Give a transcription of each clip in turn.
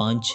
5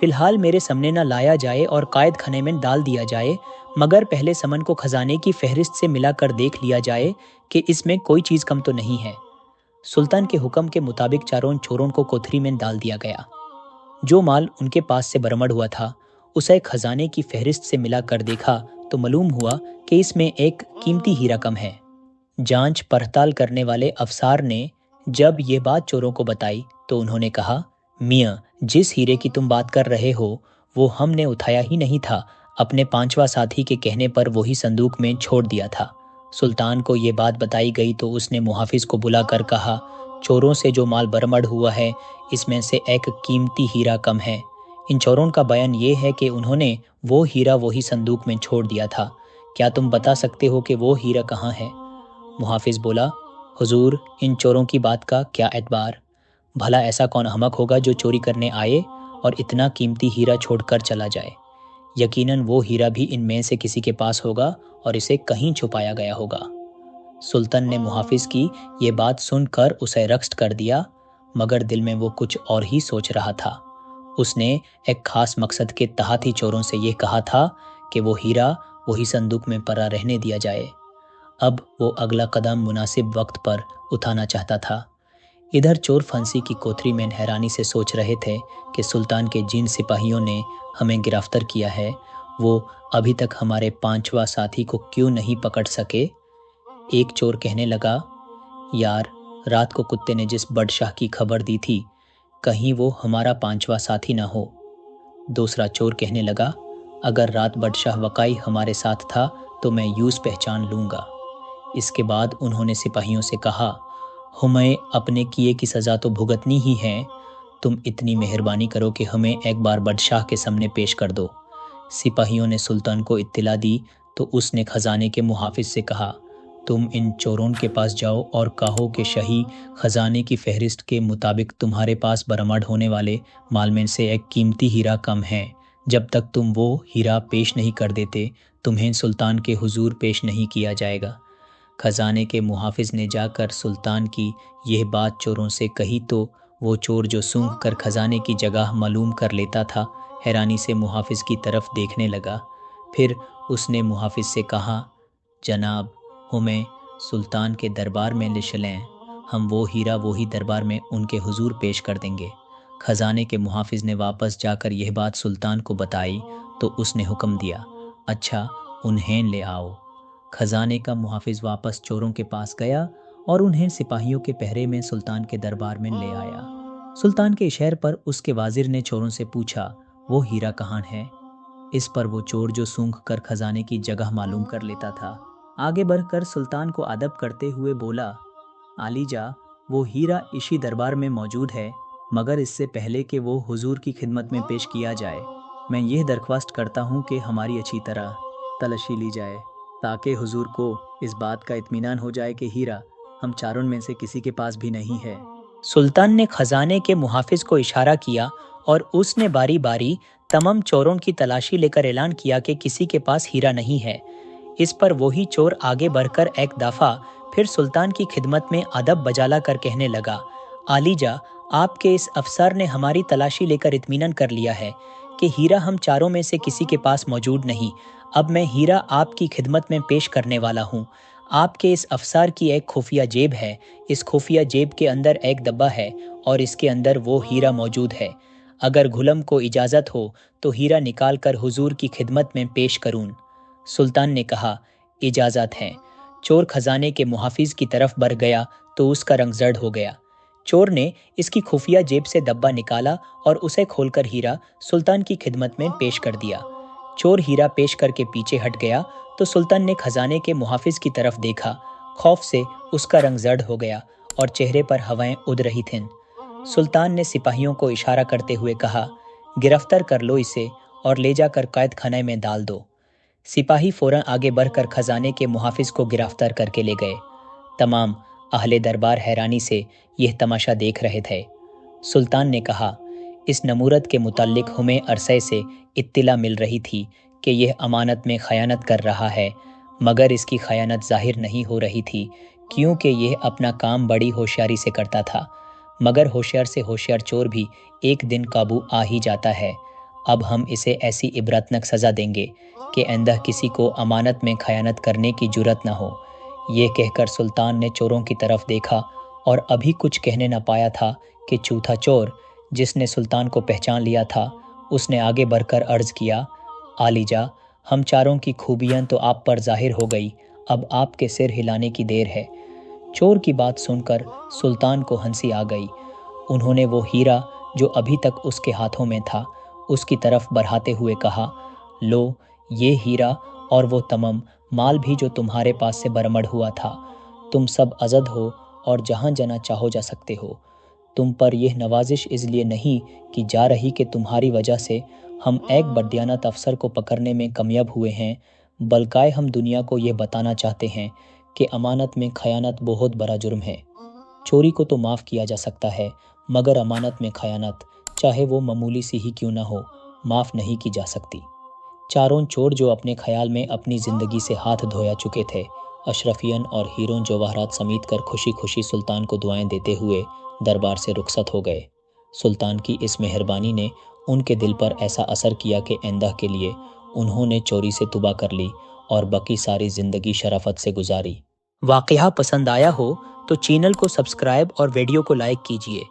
فی الحال میرے سامنے نہ لایا جائے اور قائد خانے میں ڈال دیا جائے، مگر پہلے سمن کو خزانے کی فہرست سے ملا کر دیکھ لیا جائے کہ اس میں کوئی چیز کم تو نہیں ہے۔ سلطان کے حکم کے مطابق چاروں چوروں کو کوٹھری میں ڈال دیا گیا۔ جو مال ان کے پاس سے برآمد ہوا تھا اسے خزانے کی فہرست سے ملا کر دیکھا تو معلوم ہوا کہ اس میں ایک قیمتی ہیرا کم ہے۔ جانچ پڑتال کرنے والے افسر نے جب یہ بات چوروں کو بتائی تو انہوں نے کہا، میاں، جس ہیرے کی تم بات کر رہے ہو وہ ہم نے اٹھایا ہی نہیں تھا، اپنے پانچواں ساتھی کے کہنے پر وہی صندوق میں چھوڑ دیا تھا۔ سلطان کو یہ بات بتائی گئی تو اس نے محافظ کو بلا کر کہا، چوروں سے جو مال برآمد ہوا ہے اس میں سے ایک قیمتی ہیرا کم ہے۔ ان چوروں کا بیان یہ ہے کہ انہوں نے وہ ہیرا وہی صندوق میں چھوڑ دیا تھا۔ کیا تم بتا سکتے ہو کہ وہ ہیرا کہاں ہے؟ محافظ بولا، حضور، ان چوروں کی بات کا کیا اعتبار؟ بھلا ایسا کون احمق ہوگا جو چوری کرنے آئے اور اتنا قیمتی ہیرا چھوڑ کر چلا جائے؟ یقیناً وہ ہیرا بھی ان میں سے کسی کے پاس ہوگا اور اسے کہیں چھپایا گیا ہوگا۔ سلطان نے محافظ کی یہ بات سن کر اسے رقص کر دیا، مگر دل میں وہ کچھ اور ہی سوچ رہا تھا۔ اس نے ایک خاص مقصد کے تحت ہی چوروں سے یہ کہا تھا کہ وہ ہیرا وہی صندوق میں پڑا رہنے دیا جائے۔ اب وہ اگلا قدم مناسب وقت پر اٹھانا چاہتا تھا۔ ادھر چور پھانسی کی کوٹھری میں حیرانی سے سوچ رہے تھے کہ سلطان کے جن سپاہیوں نے ہمیں گرفتار کیا ہے وہ ابھی تک ہمارے پانچواں ساتھی کو کیوں نہیں پکڑ سکے۔ ایک چور کہنے لگا، یار، رات کو کتے نے جس بادشاہ کی خبر دی تھی کہیں وہ ہمارا پانچواں ساتھی نہ ہو۔ دوسرا چور کہنے لگا، اگر رات بادشاہ واقعی ہمارے ساتھ تھا تو میں یوز پہچان لوں گا۔ اس کے بعد انہوں نے سپاہیوں سے کہا، ہمیں اپنے کیے کی سزا تو بھگتنی ہی ہے، تم اتنی مہربانی کرو کہ ہمیں ایک بار بادشاہ کے سامنے پیش کر دو۔ سپاہیوں نے سلطان کو اطلاع دی تو اس نے خزانے کے محافظ سے کہا، تم ان چوروں کے پاس جاؤ اور کہو کہ شاہی خزانے کی فہرست کے مطابق تمہارے پاس برآمد ہونے والے مال میں سے ایک قیمتی ہیرا کم ہے۔ جب تک تم وہ ہیرا پیش نہیں کر دیتے تمہیں سلطان کے حضور پیش نہیں کیا جائے گا۔ خزانے کے محافظ نے جا کر سلطان کی یہ بات چوروں سے کہی تو وہ چور جو سونگھ کر خزانے کی جگہ معلوم کر لیتا تھا حیرانی سے محافظ کی طرف دیکھنے لگا۔ پھر اس نے محافظ سے کہا، جناب، ہمیں سلطان کے دربار میں لے چلیں، ہم وہ ہیرا وہی دربار میں ان کے حضور پیش کر دیں گے۔ خزانے کے محافظ نے واپس جا کر یہ بات سلطان کو بتائی تو اس نے حکم دیا، اچھا، انہیں لے آؤ۔ خزانے کا محافظ واپس چوروں کے پاس گیا اور انہیں سپاہیوں کے پہرے میں سلطان کے دربار میں لے آیا۔ سلطان کے اشارے پر اس کے وزیر نے چوروں سے پوچھا، وہ ہیرا کہاں ہے؟ اس پر وہ چور جو سونگھ کر خزانے کی جگہ معلوم کر لیتا تھا آگے بڑھ کر سلطان کو ادب کرتے ہوئے بولا، عالیجا، وہ ہیرا اسی دربار میں موجود ہے، مگر اس سے پہلے کہ وہ حضور کی خدمت میں پیش کیا جائے میں یہ درخواست کرتا ہوں کہ ہماری اچھی طرح تلاشی لی جائے تاکہ حضور کو اس بات کا اطمینان ہو جائے کہ ہیرا ہم چاروں میں سے کسی کے پاس بھی نہیں ہے۔ سلطان نے خزانے کے محافظ کو اشارہ کیا اور اس نے باری باری تمام چوروں کی تلاشی لے کر اعلان کیا کہ کسی کے پاس ہیرا نہیں ہے۔ اس پر وہی چور آگے بڑھ کر ایک دفعہ پھر سلطان کی خدمت میں ادب بجالا کر کہنے لگا، عالیجا، آپ کے اس افسر نے ہماری تلاشی لے کر اطمینان کر لیا ہے کہ ہیرا ہم چاروں میں سے کسی کے پاس موجود نہیں۔ اب میں ہیرا آپ کی خدمت میں پیش کرنے والا ہوں۔ آپ کے اس افسر کی ایک خفیہ جیب ہے، اس خفیہ جیب کے اندر ایک ڈبہ ہے اور اس کے اندر وہ ہیرا موجود ہے۔ اگر غلام کو اجازت ہو تو ہیرا نکال کر حضور کی خدمت میں پیش کروں۔ سلطان نے کہا، اجازت ہے۔ چور خزانے کے محافظ کی طرف بڑھ گیا تو اس کا رنگ زرد ہو گیا۔ چور نے اس کی خفیہ جیب سے ڈبہ نکالا اور اسے کھول کر ہیرا سلطان کی خدمت میں پیش کر دیا۔ چور ہیرا پیش کر کے پیچھے ہٹ گیا تو سلطان نے خزانے کے محافظ کی طرف دیکھا، خوف سے اس کا رنگ زرد ہو گیا اور چہرے پر ہوائیں اڑ رہی تھیں۔ سلطان نے سپاہیوں کو اشارہ کرتے ہوئے کہا، گرفتار کر لو اسے اور لے جا کر قید خانے میں ڈال دو۔ سپاہی فوراً آگے بڑھ کر خزانے کے محافظ کو گرفتار کر کے لے گئے۔ تمام اہل دربار حیرانی سے یہ تماشا دیکھ رہے تھے۔ سلطان نے کہا، اس نمرود کے متعلق ہمیں عرصے سے اطلاع مل رہی تھی کہ یہ امانت میں خیانت کر رہا ہے، مگر اس کی خیانت ظاہر نہیں ہو رہی تھی کیونکہ یہ اپنا کام بڑی ہوشیاری سے کرتا تھا، مگر ہوشیار سے ہوشیار چور بھی ایک دن قابو آ ہی جاتا ہے۔ اب ہم اسے ایسی عبرتناک سزا دیں گے کہ آئندہ کسی کو امانت میں خیانت کرنے کی جرت نہ ہو۔ یہ کہہ کر سلطان نے چوروں کی طرف دیکھا اور ابھی کچھ کہنے نہ پایا تھا کہ چوتھا چور، جس نے سلطان کو پہچان لیا تھا، اس نے آگے بڑھ کر عرض کیا، عالیجا، ہم چاروں کی خوبیاں تو آپ پر ظاہر ہو گئی، اب آپ کے سر ہلانے کی دیر ہے۔ چور کی بات سن کر سلطان کو ہنسی آ گئی۔ انہوں نے وہ ہیرا جو ابھی تک اس کے ہاتھوں میں تھا اس کی طرف بڑھاتے ہوئے کہا، لو، یہ ہیرا اور وہ تمام مال بھی جو تمہارے پاس سے برمڑ ہوا تھا۔ تم سب آزاد ہو اور جہاں جانا چاہو جا سکتے ہو۔ تم پر یہ نوازش اس لیے نہیں کی جا رہی کہ تمہاری وجہ سے ہم ایک بددیانت افسر کو پکڑنے میں کامیاب ہوئے ہیں، بلکہ ہم دنیا کو یہ بتانا چاہتے ہیں کہ امانت میں خیانت بہت بڑا جرم ہے۔ چوری کو تو معاف کیا جا سکتا ہے، مگر امانت میں خیانت، چاہے وہ معمولی سی ہی کیوں نہ ہو، معاف نہیں کی جا سکتی۔ چاروں چور جو اپنے خیال میں اپنی زندگی سے ہاتھ دھویا چکے تھے، اشرفیان اور ہیروں جواہرات سمیت کر خوشی خوشی سلطان کو دعائیں دیتے ہوئے دربار سے رخصت ہو گئے۔ سلطان کی اس مہربانی نے ان کے دل پر ایسا اثر کیا کہ آئندہ کے لیے انہوں نے چوری سے توبہ کر لی اور باقی ساری زندگی شرافت سے گزاری۔ واقعہ پسند آیا ہو تو چینل کو سبسکرائب اور ویڈیو کو لائک کیجیے۔